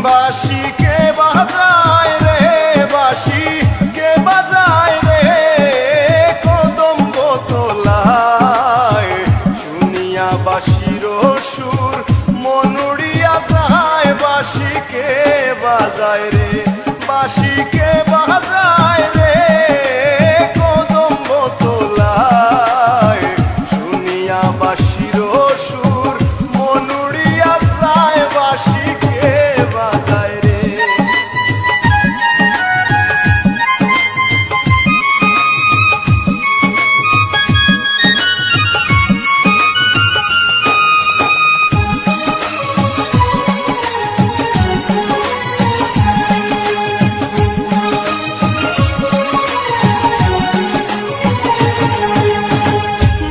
বাঁশি কে বাজায় রে, বাঁশি কে বাজায় রে কদম্ব তলায়। শুনিয়া বাঁশির সুর মন উড়িয়া যায়, বাঁশি কে বাজায় রে, বাঁশি কে বাজায় রে কদম্ব তলায়। শুনিয়া বাঁশির সুর মন উড়িয়া যায়, বাঁশি কে বাজায় রে।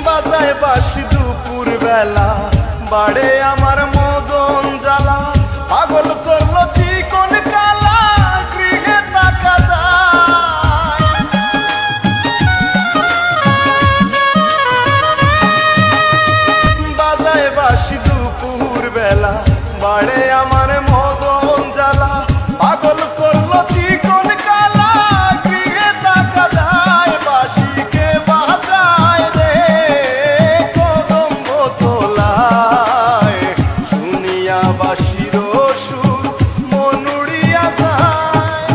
বাজায় বাঁশি দুপুর বেলা, বাড়ে আমার মদন জ্বালা। পাগল করলো চিকন কালা, গৃহে থাকা যায়। বাজায় বাঁশি দুপুর বেলা, বাড়ে আমার মদন জ্বালা। পাগল করলো চিকন কালা, গৃহে থাকা যায়। বাঁশি কে বাজায় রে কদম্ব তলায়। শুনিয়া বাঁশির সুর মন উড়িয়া যায়।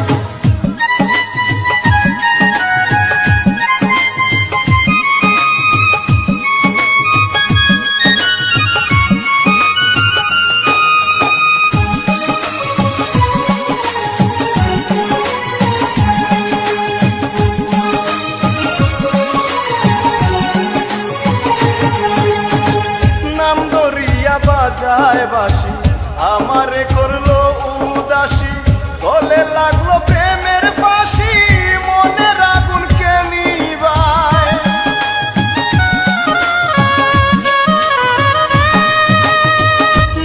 নাম ধরিয়া বাজায় বাঁশি, আমারে করলো উদাসী। গলে লাগলো প্রেমের ফাঁসি, মনের আগুন কে নিভায়।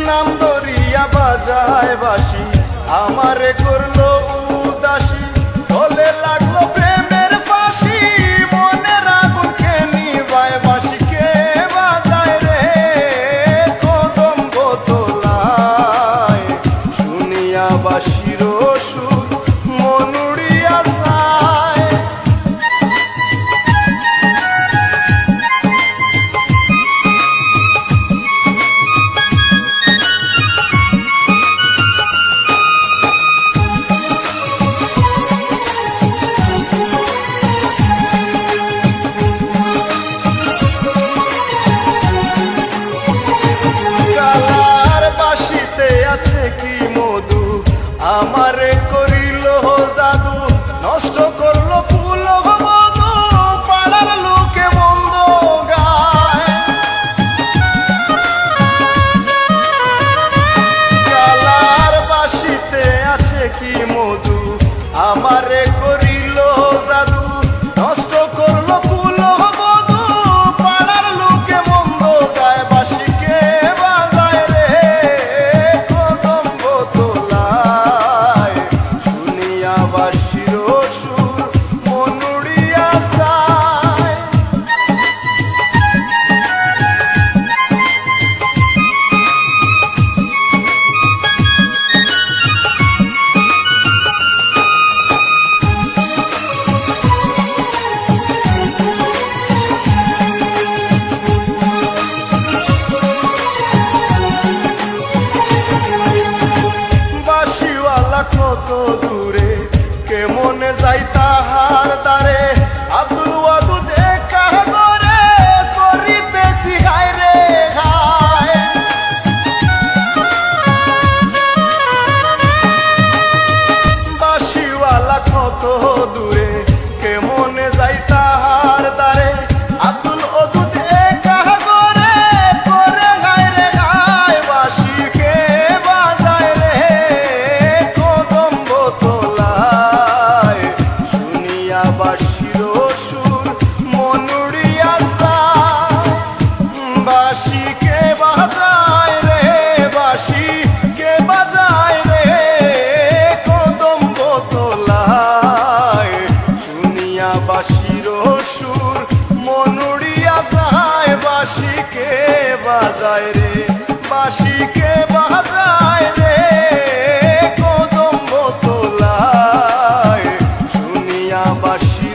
নাম ধরিয়া বাজায় বাঁশি, আমারে করলো উদাসী। গলে লাগলো প্রেমের ফাঁসি, মনের আগুন কে নিভায়। বাঁশি কে বাজায় রে কদম্ব তলায়। শুনিয়া বাঁশির সুর মন উড়িয়া যায়। কালার বাঁশিতে আছে কি মধু, আমারে করিল জাদু। নষ্ট করলো ফুল মধু, পাড়ার লোকে মন্দ গায়। কালার বাঁশিতে আছে কি মধু, আমারে করিল জাদু। নষ্ট করলো ফুল মধু, পাড়ার লোকে মন্দ গায়। বাঁশি কে বাজায় রে কদম্ব তলায়। শুনিয়া বাঁশির সুর মন উড়িয়া যায়। বাঁশিওয়ালা কত দূরে, কেমনে যাই তাহার দ্বারে। আব্দুল ওয়াদুদ একা করে করিতেছি হায় রে হায়। বাঁশিওয়ালা কত দূরে, কেমনে যাই তাহার দ্বারে। আব্দুল ওয়াদুদ একা করে হায় রে হায়। বাঁশি কে বাজায় রে কদম্ব তলায়।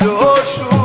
প্রিয় সুর